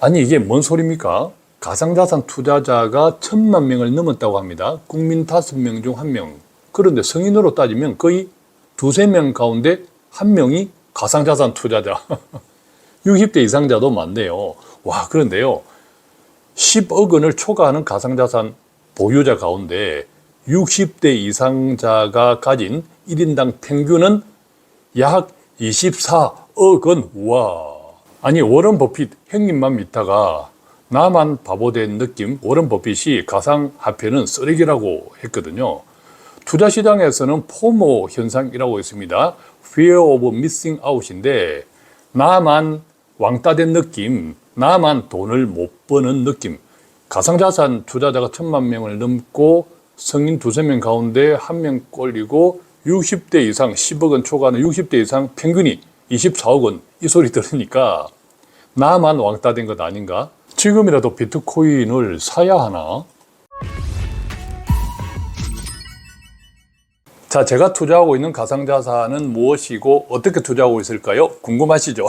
아니 이게 뭔 소리입니까? 가상자산 투자자가 1,000만 명을 넘었다고 합니다. 국민 5명 중 1명. 그런데 성인으로 따지면 거의 2~3명 가운데 1명이 가상자산 투자자. 60대 이상자도 많네요. 와, 그런데요. 10억 원을 초과하는 가상자산 보유자 가운데 60대 이상자가 가진 1인당 평균은 약 24억 원. 와. 아니 워런 버핏 형님만 믿다가 나만 바보 된 느낌. 워런 버핏이 가상화폐는 쓰레기라고 했거든요. 투자시장에서는 포모 현상이라고 있습니다. Fear of missing out인데 나만 왕따 된 느낌, 나만 돈을 못 버는 느낌. 가상자산 투자자가 1,000만 명을 넘고 성인 2~3명 가운데 1명 꼴리고 60대 이상 10억 원 초과하는 60대 이상 평균이 24억 원. 이 소리 들으니까 나만 왕따 된 것 아닌가? 지금이라도 비트코인을 사야 하나? 자, 제가 투자하고 있는 가상자산은 무엇이고 어떻게 투자하고 있을까요? 궁금하시죠?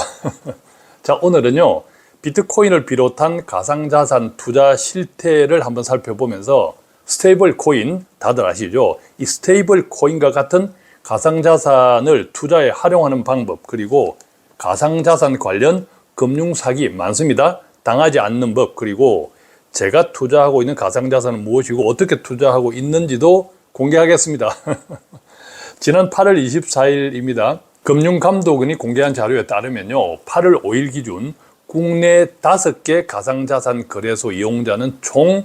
자, 오늘은요, 비트코인을 비롯한 가상자산 투자 실태를 한번 살펴보면서 스테이블 코인, 다들 아시죠? 이 스테이블 코인과 같은 가상자산을 투자에 활용하는 방법, 그리고 가상자산 관련 금융사기 많습니다. 당하지 않는 법, 그리고 제가 투자하고 있는 가상자산은 무엇이고 어떻게 투자하고 있는지도 공개하겠습니다. 지난 8월 24일입니다. 금융감독원이 공개한 자료에 따르면요, 8월 5일 기준 국내 5개 가상자산 거래소 이용자는 총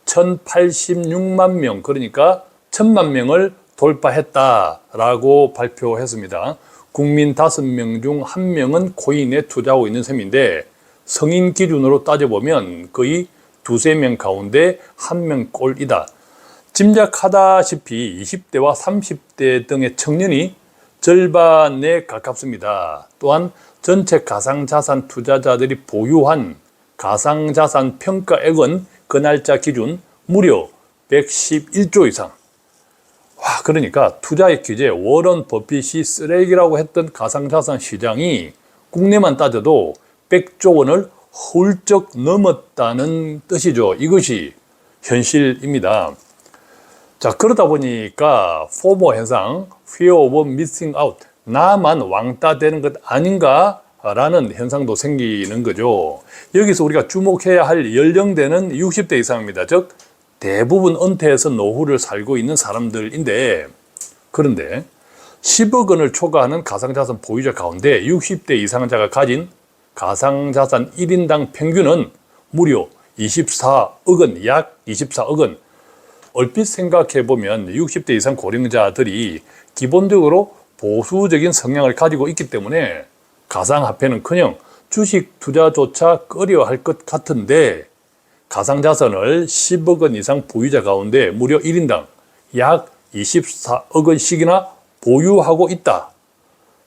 1,086만 명, 그러니까 1,000만 명을 돌파했다라고 발표했습니다. 국민 5명 중 1명은 코인에 투자하고 있는 셈인데 성인 기준으로 따져보면 거의 2~3명 가운데 1명 꼴이다. 짐작하다시피 20대와 30대 등의 청년이 절반에 가깝습니다. 또한 전체 가상자산 투자자들이 보유한 가상자산 평가액은 그 날짜 기준 무려 111조 이상. 와, 그러니까 투자의 귀재 워런 버핏이 쓰레기라고 했던 가상자산 시장이 국내만 따져도 100조 원을 훌쩍 넘었다는 뜻이죠. 이것이 현실입니다. 자, 그러다 보니까 포모 현상, Fear of missing out, 나만 왕따 되는 것 아닌가? 라는 현상도 생기는 거죠. 여기서 우리가 주목해야 할 연령대는 60대 이상입니다. 즉 대부분 은퇴해서 노후를 살고 있는 사람들인데, 그런데 10억 원을 초과하는 가상자산 보유자 가운데 60대 이상자가 가진 가상자산 1인당 평균은 무려 24억 원, 약 24억 원. 얼핏 생각해보면 60대 이상 고령자들이 기본적으로 보수적인 성향을 가지고 있기 때문에 가상화폐는커녕 주식 투자조차 꺼려할 것 같은데, 가상자산을 10억 원 이상 보유자 가운데 무려 1인당 약 24억 원씩이나 보유하고 있다.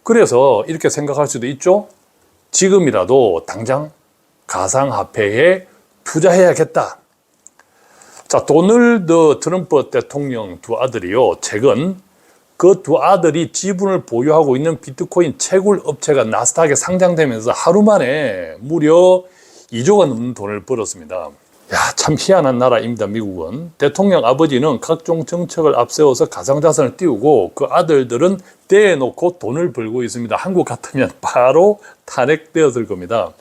그래서 이렇게 생각할 수도 있죠. 지금이라도 당장 가상화폐에 투자해야겠다. 자, 도널드 트럼프 대통령 두 아들이요, 최근 그 두 아들이 지분을 보유하고 있는 비트코인 채굴 업체가 나스닥에 상장되면서 하루 만에 무려 2조가 넘는 돈을 벌었습니다. 야, 참 희한한 나라입니다, 미국은. 대통령 아버지는 각종 정책을 앞세워서 가상자산을 띄우고 그 아들들은 떼어놓고 돈을 벌고 있습니다. 한국 같으면 바로 탄핵되었을 겁니다.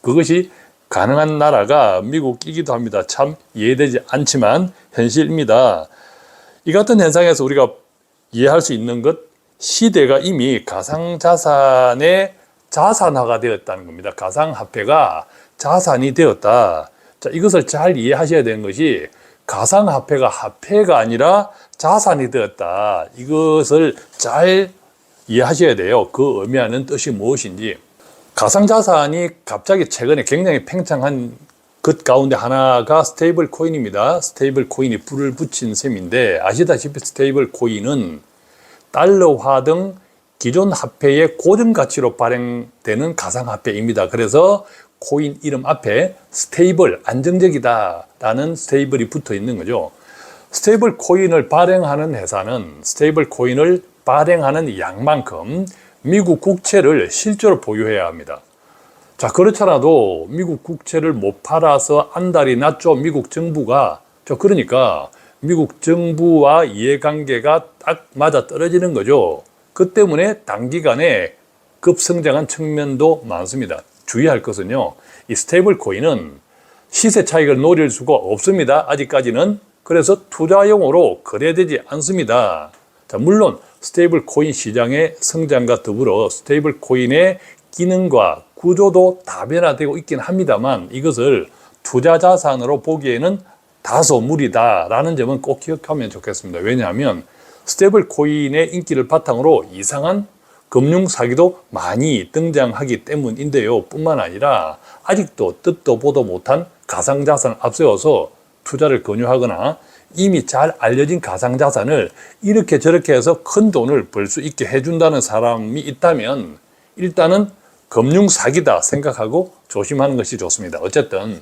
그것이 가능한 나라가 미국이기도 합니다. 참 이해되지 않지만 현실입니다. 이 같은 현상에서 우리가 이해할 수 있는 것, 시대가 이미 가상자산의 자산화가 되었다는 겁니다. 가상화폐가 자산이 되었다. 자, 이것을 잘 이해하셔야 되는 것이 가상화폐가 화폐가 아니라 자산이 되었다. 이것을 잘 이해하셔야 돼요. 그 의미하는 뜻이 무엇인지. 가상자산이 갑자기 최근에 굉장히 팽창한 것 가운데 하나가 스테이블 코인입니다. 스테이블 코인이 불을 붙인 셈인데, 아시다시피 스테이블 코인은 달러화 등 기존 화폐의 고정 가치로 발행되는 가상화폐입니다. 그래서 코인 이름 앞에 스테이블, 안정적이다 라는 스테이블이 붙어 있는 거죠. 스테이블 코인을 발행하는 회사는 스테이블 코인을 발행하는 양만큼 미국 국채를 실제로 보유해야 합니다. 자, 그렇잖아도 미국 국채를 못 팔아서 안달이 났죠. 미국 정부가. 그러니까 미국 정부와 이해관계가 딱 맞아 떨어지는 거죠. 그 때문에 단기간에 급성장한 측면도 많습니다. 주의할 것은요, 이 스테이블 코인은 시세 차익을 노릴 수가 없습니다. 아직까지는. 그래서 투자용으로 거래되지 않습니다. 자, 물론 스테이블 코인 시장의 성장과 더불어 스테이블 코인의 기능과 구조도 다변화되고 있긴 합니다만 이것을 투자 자산으로 보기에는 다소 무리다라는 점은 꼭 기억하면 좋겠습니다. 왜냐하면 스테이블 코인의 인기를 바탕으로 이상한 금융 사기도 많이 등장하기 때문인데요. 뿐만 아니라 아직도 뜻도 보도 못한 가상자산을 앞세워서 투자를 권유하거나 이미 잘 알려진 가상자산을 이렇게 저렇게 해서 큰 돈을 벌 수 있게 해준다는 사람이 있다면 일단은 금융 사기다 생각하고 조심하는 것이 좋습니다. 어쨌든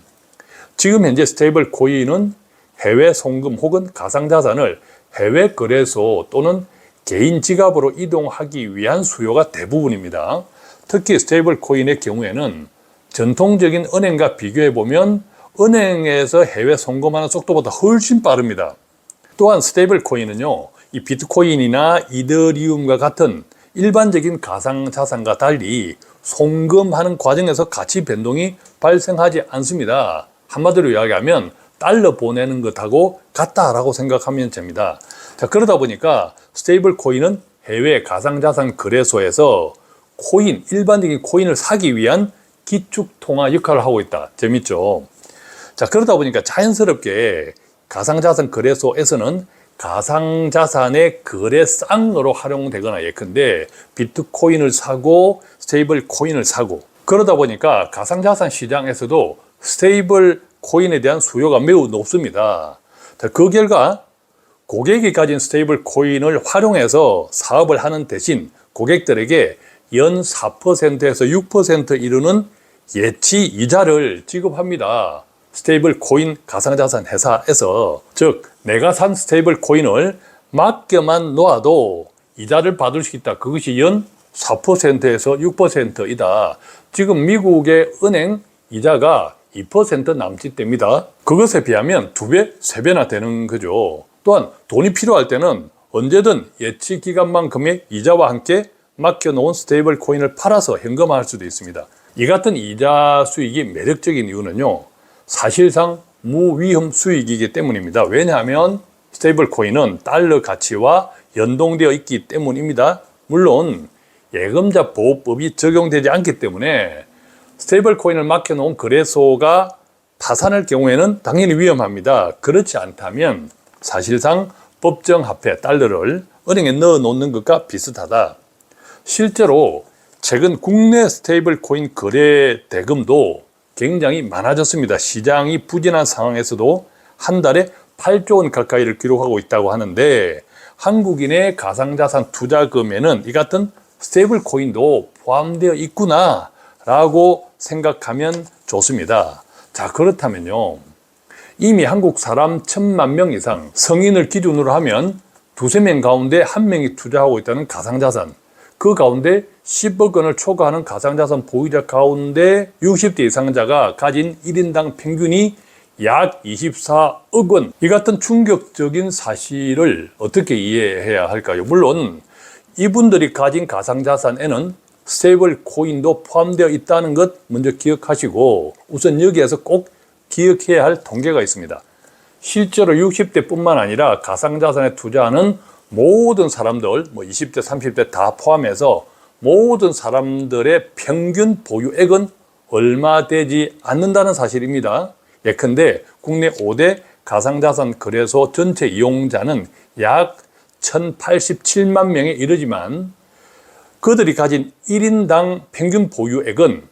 지금 현재 스테이블 코인은 해외 송금 혹은 가상자산을 해외 거래소 또는 개인 지갑으로 이동하기 위한 수요가 대부분입니다. 특히 스테이블 코인의 경우에는 전통적인 은행과 비교해 보면 은행에서 해외 송금하는 속도보다 훨씬 빠릅니다. 또한 스테이블 코인은요, 이 비트코인이나 이더리움과 같은 일반적인 가상자산과 달리 송금하는 과정에서 가치 변동이 발생하지 않습니다. 한마디로 이야기하면 달러 보내는 것하고 같다라고 생각하면 됩니다. 자, 그러다 보니까 스테이블 코인은 해외 가상자산 거래소에서 일반적인 코인을 사기 위한 기축통화 역할을 하고 있다. 재밌죠? 자, 그러다 보니까 자연스럽게 가상자산 거래소에서는 가상자산의 거래쌍으로 활용되거나 예컨대 비트코인을 사고 스테이블 코인을 사고 그러다 보니까 가상자산 시장에서도 스테이블 코인에 대한 수요가 매우 높습니다. 자, 그 결과 고객이 가진 스테이블 코인을 활용해서 사업을 하는 대신 고객들에게 연 4%에서 6% 이르는 예치 이자를 지급합니다. 스테이블 코인 가상자산 회사에서, 즉 내가 산 스테이블 코인을 맡겨만 놓아도 이자를 받을 수 있다. 그것이 연 4%에서 6%이다. 지금 미국의 은행 이자가 2% 남짓됩니다. 그것에 비하면 2배, 3배나 되는 거죠. 또한 돈이 필요할 때는 언제든 예치 기간만큼의 이자와 함께 맡겨놓은 스테이블 코인을 팔아서 현금화할 수도 있습니다. 이 같은 이자 수익이 매력적인 이유는요, 사실상 무위험 수익이기 때문입니다. 왜냐하면 스테이블 코인은 달러 가치와 연동되어 있기 때문입니다. 물론 예금자 보호법이 적용되지 않기 때문에 스테이블 코인을 맡겨놓은 거래소가 파산할 경우에는 당연히 위험합니다. 그렇지 않다면 사실상 법정 화폐 달러를 은행에 넣어 놓는 것과 비슷하다. 실제로 최근 국내 스테이블 코인 거래 대금도 굉장히 많아졌습니다. 시장이 부진한 상황에서도 한 달에 8조 원 가까이를 기록하고 있다고 하는데 한국인의 가상자산 투자금에는 이 같은 스테이블 코인도 포함되어 있구나 라고 생각하면 좋습니다. 자, 그렇다면요, 이미 한국 사람 1,000만 명 이상 성인을 기준으로 하면 2~3명 가운데 1명이 투자하고 있다는 가상자산, 그 가운데 10억 원을 초과하는 가상자산 보유자 가운데 60대 이상자가 가진 1인당 평균이 약 24억 원. 이 같은 충격적인 사실을 어떻게 이해해야 할까요? 물론 이분들이 가진 가상자산에는 스테이블 코인도 포함되어 있다는 것 먼저 기억하시고, 우선 여기에서 꼭 기억해야 할 통계가 있습니다. 실제로 60대뿐만 아니라 가상자산에 투자하는 모든 사람들, 20대, 30대 다 포함해서 모든 사람들의 평균 보유액은 얼마 되지 않는다는 사실입니다. 예컨대 국내 5대 가상자산 거래소 전체 이용자는 약 1,087만 명에 이르지만 그들이 가진 1인당 평균 보유액은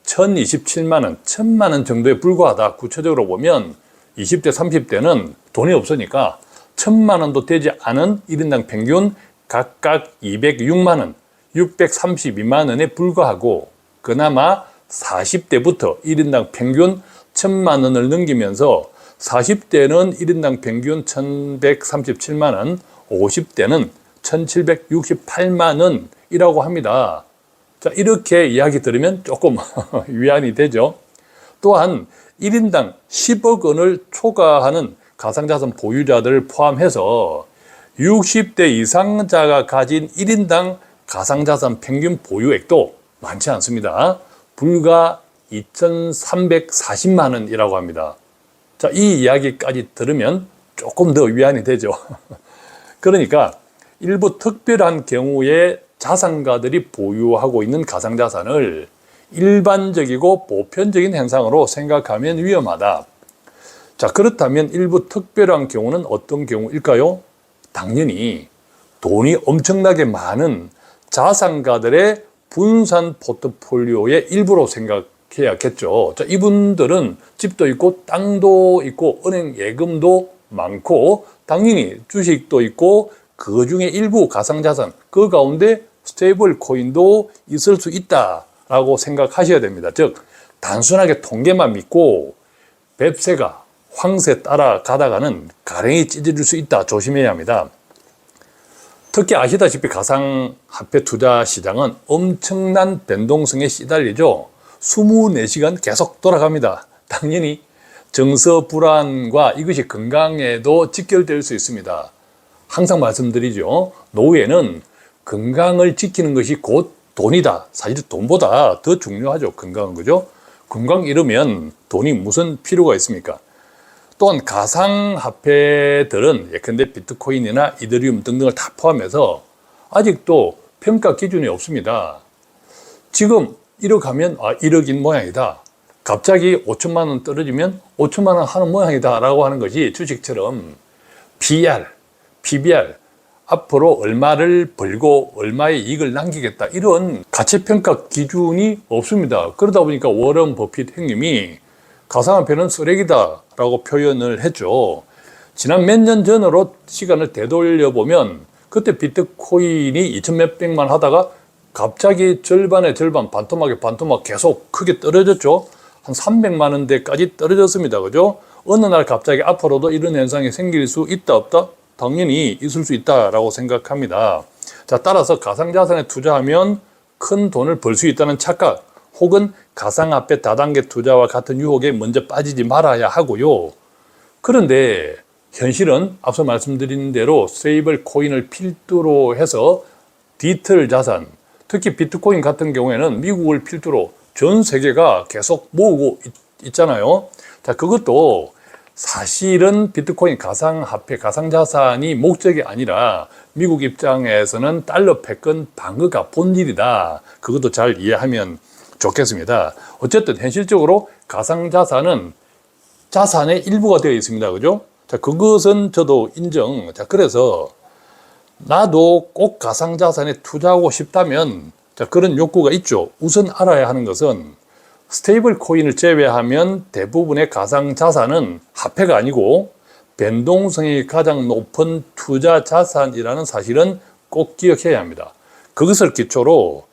1,027만 원, 1,000만 원 정도에 불과하다. 구체적으로 보면 20대, 30대는 돈이 없으니까 1,000만 원도 되지 않은 1인당 평균 각각 206만 원, 632만 원에 불과하고, 그나마 40대부터 1인당 평균 1,000만 원을 넘기면서 40대는 1인당 평균 1,137만 원, 50대는 1,768만 원이라고 합니다. 자, 이렇게 이야기 들으면 조금 위안이 되죠. 또한 1인당 10억 원을 초과하는 가상자산 보유자들을 포함해서 60대 이상자가 가진 1인당 가상자산 평균 보유액도 많지 않습니다. 불과 2,340만 원이라고 합니다. 자, 이 이야기까지 들으면 조금 더 위안이 되죠. 그러니까 일부 특별한 경우에 자산가들이 보유하고 있는 가상자산을 일반적이고 보편적인 현상으로 생각하면 위험하다. 자, 그렇다면 일부 특별한 경우는 어떤 경우일까요? 당연히 돈이 엄청나게 많은 자산가들의 분산 포트폴리오의 일부로 생각해야겠죠. 자, 이분들은 집도 있고 땅도 있고 은행 예금도 많고 당연히 주식도 있고 그 중에 일부 가상자산, 그 가운데 스테이블 코인도 있을 수 있다라고 생각하셔야 됩니다. 즉 단순하게 통계만 믿고 뱁새가 황새 따라가다가는 가랭이 찢어질 수 있다. 조심해야 합니다. 특히 아시다시피 가상화폐 투자 시장은 엄청난 변동성에 시달리죠. 24시간 계속 돌아갑니다. 당연히 정서 불안과 이것이 건강에도 직결될 수 있습니다. 항상 말씀드리죠. 노후에는 건강을 지키는 것이 곧 돈이다. 사실 돈보다 더 중요하죠. 건강은. 그죠? 건강 잃으면 돈이 무슨 필요가 있습니까? 또한 가상화폐들은 예컨대 비트코인이나 이더리움 등등을 다 포함해서 아직도 평가 기준이 없습니다. 지금 1억 하면 1억인 모양이다. 갑자기 5천만 원 떨어지면 5천만 원 하는 모양이다 라고 하는 것이 주식처럼 PR, PBR, 앞으로 얼마를 벌고 얼마의 이익을 남기겠다 이런 가치평가 기준이 없습니다. 그러다 보니까 워런 버핏 형님이 가상화폐는 쓰레기다 라고 표현을 했죠. 지난 몇 년 전으로 시간을 되돌려 보면 그때 비트코인이 2천 몇백만 하다가 갑자기 절반의 절반, 반토막 계속 크게 떨어졌죠. 한 300만 원대까지 떨어졌습니다. 그죠? 어느 날 갑자기 앞으로도 이런 현상이 생길 수 있다 없다? 당연히 있을 수 있다라고 생각합니다. 자, 따라서 가상자산에 투자하면 큰 돈을 벌 수 있다는 착각 혹은 가상화폐 다단계 투자와 같은 유혹에 먼저 빠지지 말아야 하고요. 그런데 현실은 앞서 말씀드린 대로 스테이블 코인을 필두로 해서 디지털 자산, 특히 비트코인 같은 경우에는 미국을 필두로 전 세계가 계속 모으고 있잖아요. 자, 그것도 사실은 비트코인 가상화폐, 가상자산이 목적이 아니라 미국 입장에서는 달러 패권 방어가 본질이다. 그것도 잘 이해하면 좋겠습니다. 어쨌든 현실적으로 가상자산은 자산의 일부가 되어 있습니다. 그죠? 자, 그것은 저도 인정. 자, 그래서 나도 꼭 가상자산에 투자하고 싶다면 자, 그런 욕구가 있죠. 우선 알아야 하는 것은 스테이블 코인을 제외하면 대부분의 가상자산은 화폐가 아니고 변동성이 가장 높은 투자 자산이라는 사실은 꼭 기억해야 합니다. 그것을 기초로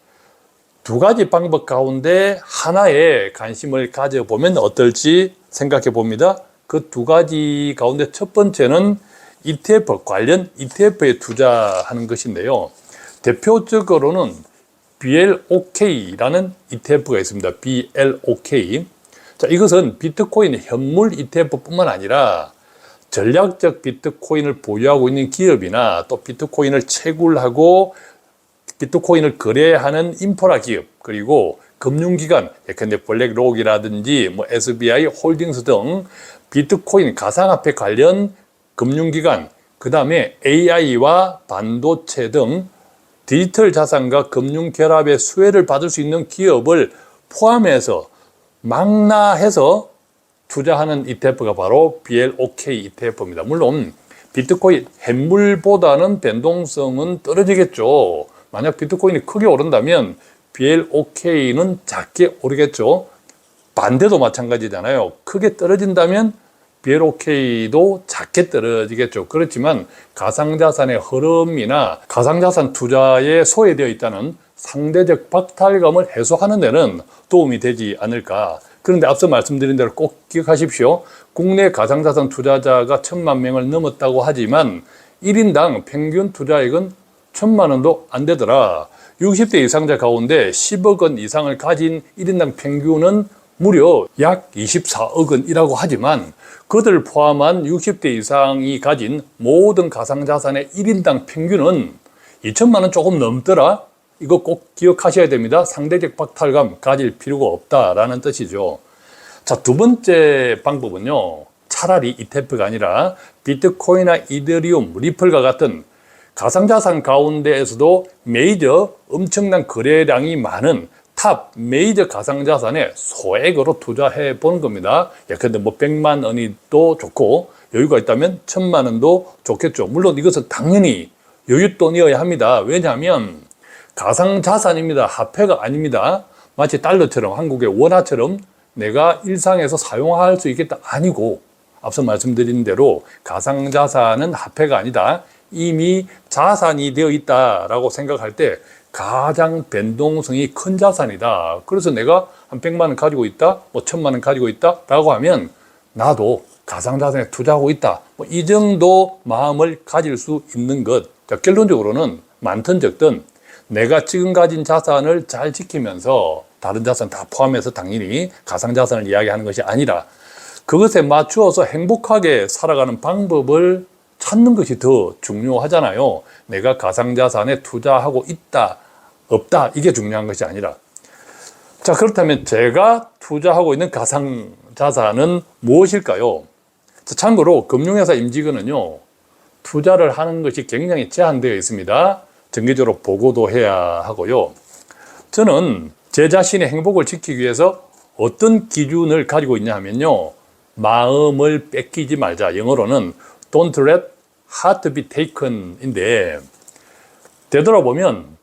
두 가지 방법 가운데 하나에 관심을 가져보면 어떨지 생각해 봅니다. 그 두 가지 가운데 첫 번째는 ETF, 관련 ETF에 투자하는 것인데요. 대표적으로는 BLOK라는 ETF가 있습니다. BLOK. 자, 이것은 비트코인 현물 ETF뿐만 아니라 전략적 비트코인을 보유하고 있는 기업이나 또 비트코인을 채굴하고 비트코인을 거래하는 인프라 기업, 그리고 금융기관, 예컨대 블랙록이라든지 뭐 SBI 홀딩스 등 비트코인 가상화폐 관련 금융기관, 그 다음에 AI와 반도체 등 디지털 자산과 금융 결합의 수혜를 받을 수 있는 기업을 포함해서 망라해서 투자하는 ETF가 바로 BLOK ETF입니다. 물론 비트코인 현물보다는 변동성은 떨어지겠죠. 만약 비트코인이 크게 오른다면 BLOK는 작게 오르겠죠. 반대도 마찬가지잖아요. 크게 떨어진다면 BLOK도 작게 떨어지겠죠. 그렇지만 가상자산의 흐름이나 가상자산 투자에 소외되어 있다는 상대적 박탈감을 해소하는 데는 도움이 되지 않을까. 그런데 앞서 말씀드린 대로 꼭 기억하십시오. 국내 가상자산 투자자가 1,000만 명을 넘었다고 하지만 1인당 평균 투자액은 1,000만 원도 안 되더라. 60대 이상자 가운데 10억 원 이상을 가진 1인당 평균은 무려 약 24억 원이라고 하지만 그들 포함한 60대 이상이 가진 모든 가상자산의 1인당 평균은 2천만 원 조금 넘더라. 이거 꼭 기억하셔야 됩니다. 상대적 박탈감 가질 필요가 없다라는 뜻이죠. 자, 두 번째 방법은요. 차라리 ETF가 아니라 비트코인이나 이더리움, 리플과 같은 가상자산 가운데에서도 메이저 엄청난 거래량이 많은 탑 메이저 가상자산에 소액으로 투자해 보는 겁니다. 예컨대 뭐 100만 원이 또 좋고 여유가 있다면 1000만 원도 좋겠죠. 물론 이것은 당연히 여윳돈이어야 합니다. 왜냐하면 가상자산입니다. 화폐가 아닙니다. 마치 달러처럼 한국의 원화처럼 내가 일상에서 사용할 수 있겠다 아니고 앞서 말씀드린 대로 가상자산은 화폐가 아니다. 이미 자산이 되어 있다라고 생각할 때 가장 변동성이 큰 자산이다. 그래서 내가 한 100만 원 가지고 있다, 뭐 1000만 원 가지고 있다라고 하면 나도 가상자산에 투자하고 있다. 뭐 이 정도 마음을 가질 수 있는 것. 자, 결론적으로는 많든 적든 내가 지금 가진 자산을 잘 지키면서 다른 자산 다 포함해서 당연히 가상자산을 이야기하는 것이 아니라 그것에 맞추어서 행복하게 살아가는 방법을 찾는 것이 더 중요하잖아요. 내가 가상자산에 투자하고 있다, 없다, 이게 중요한 것이 아니라. 자, 그렇다면 제가 투자하고 있는 가상자산은 무엇일까요? 자, 참고로 금융회사 임직원은요, 투자를 하는 것이 굉장히 제한되어 있습니다. 정기적으로 보고도 해야 하고요. 저는 제 자신의 행복을 지키기 위해서 어떤 기준을 가지고 있냐 하면요, 마음을 뺏기지 말자. 영어로는 Don't let heart be taken 인데, 되돌아보면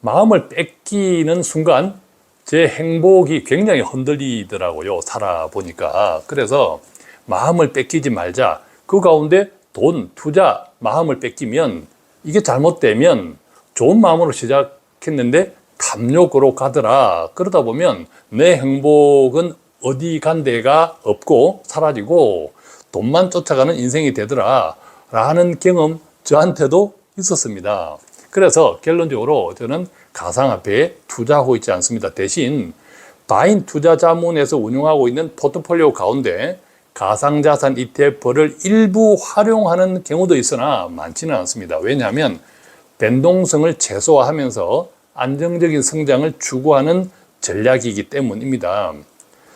마음을 뺏기는 순간 제 행복이 굉장히 흔들리더라고요. 살아보니까. 그래서 마음을 뺏기지 말자. 그 가운데 돈, 투자, 마음을 뺏기면 이게 잘못되면 좋은 마음으로 시작했는데 탐욕으로 가더라. 그러다 보면 내 행복은 어디 간 데가 없고 사라지고 돈만 쫓아가는 인생이 되더라 라는 경험 저한테도 있었습니다. 그래서 결론적으로 저는 가상화폐에 투자하고 있지 않습니다. 대신 바인 투자자문에서 운영하고 있는 포트폴리오 가운데 가상자산 ETF를 일부 활용하는 경우도 있으나 많지는 않습니다. 왜냐하면 변동성을 최소화하면서 안정적인 성장을 추구하는 전략이기 때문입니다.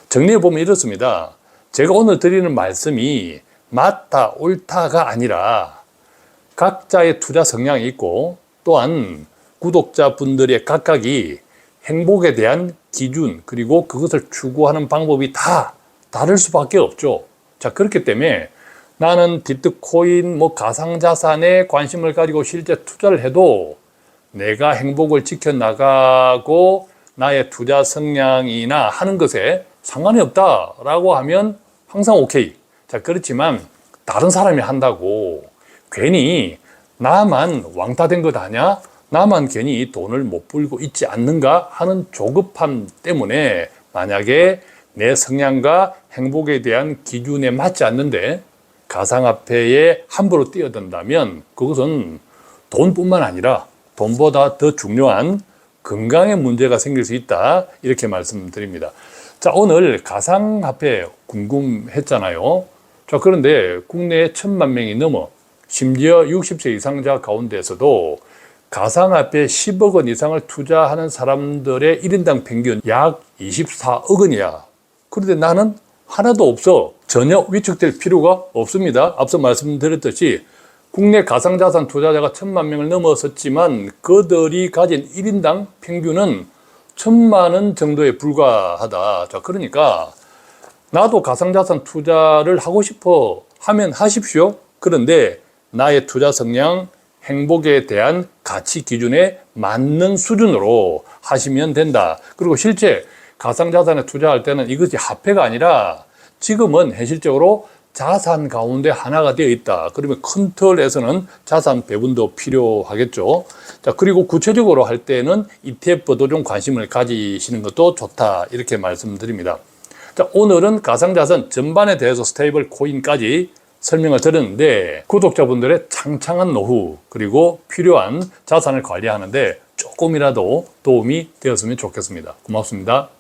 정리해보면 이렇습니다. 제가 오늘 드리는 말씀이 맞다, 옳다가 아니라 각자의 투자 성향이 있고 또한 구독자분들의 각각이 행복에 대한 기준 그리고 그것을 추구하는 방법이 다 다를 수밖에 없죠. 자, 그렇기 때문에 나는 비트코인, 가상자산에 관심을 가지고 실제 투자를 해도 내가 행복을 지켜나가고 나의 투자 성향이나 하는 것에 상관이 없다라고 하면 항상 오케이. 자, 그렇지만 다른 사람이 한다고 괜히 나만 왕따 된 것 아냐? 나만 괜히 돈을 못 벌고 있지 않는가 하는 조급함 때문에 만약에 내 성향과 행복에 대한 기준에 맞지 않는데 가상화폐에 함부로 뛰어든다면 그것은 돈뿐만 아니라 돈보다 더 중요한 건강에 문제가 생길 수 있다. 이렇게 말씀드립니다. 자, 오늘 가상화폐 궁금했잖아요. 자, 그런데 국내에 1000만 명이 넘어 심지어 60세 이상자 가운데서도 가상화폐 10억 원 이상을 투자하는 사람들의 1인당 평균 약 24억 원이야. 그런데 나는 하나도 없어. 전혀 위축될 필요가 없습니다. 앞서 말씀드렸듯이 국내 가상자산 투자자가 1000만 명을 넘어섰지만 그들이 가진 1인당 평균은 1000만 원 정도에 불과하다. 자, 그러니까 나도 가상자산 투자를 하고 싶어 하면 하십시오. 그런데 나의 투자 성향, 행복에 대한 가치 기준에 맞는 수준으로 하시면 된다. 그리고 실제 가상자산에 투자할 때는 이것이 화폐가 아니라 지금은 현실적으로 자산 가운데 하나가 되어 있다. 그러면 큰 틀에서는 자산 배분도 필요하겠죠. 자, 그리고 구체적으로 할 때는 ETF도 좀 관심을 가지시는 것도 좋다. 이렇게 말씀드립니다. 자, 오늘은 가상자산 전반에 대해서 스테이블 코인까지 설명을 드렸는데 구독자분들의 창창한 노후 그리고 필요한 자산을 관리하는데 조금이라도 도움이 되었으면 좋겠습니다. 고맙습니다.